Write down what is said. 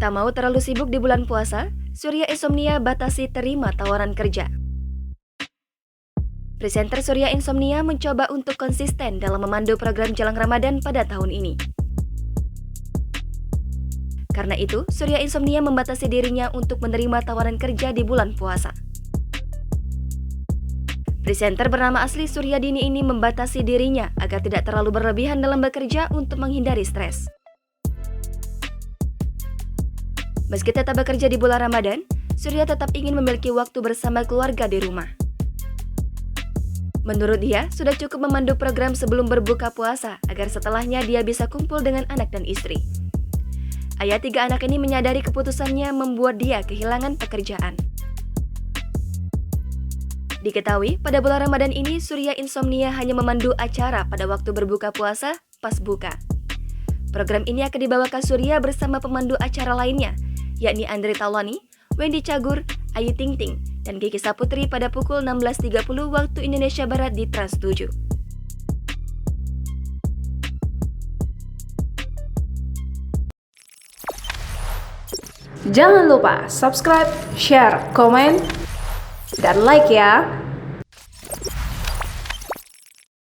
Tak mau terlalu sibuk di bulan puasa, Surya Insomnia batasi terima tawaran kerja. Presenter Surya Insomnia mencoba untuk konsisten dalam memandu program jelang Ramadan pada tahun ini. Karena itu, Surya Insomnia membatasi dirinya untuk menerima tawaran kerja di bulan puasa. Presenter bernama asli Suryadini ini membatasi dirinya agar tidak terlalu berlebihan dalam bekerja untuk menghindari stres. Meski tetap bekerja di bulan Ramadan, Surya tetap ingin memiliki waktu bersama keluarga di rumah. Menurut dia, sudah cukup memandu program sebelum berbuka puasa agar setelahnya dia bisa kumpul dengan anak dan istri. Ayah 3 anak ini menyadari keputusannya membuat dia kehilangan pekerjaan. Diketahui, pada bulan Ramadan ini Surya Insomnia hanya memandu acara pada waktu berbuka puasa pas buka. Program ini akan dibawakan Surya bersama pemandu acara lainnya, yakni Andre Taulany, Wendy Cagur, Ayu Ting Ting, dan Kiki Saputri pada pukul 16.30 waktu Indonesia Barat di Trans 7. Jangan lupa subscribe, share, komen, dan like ya!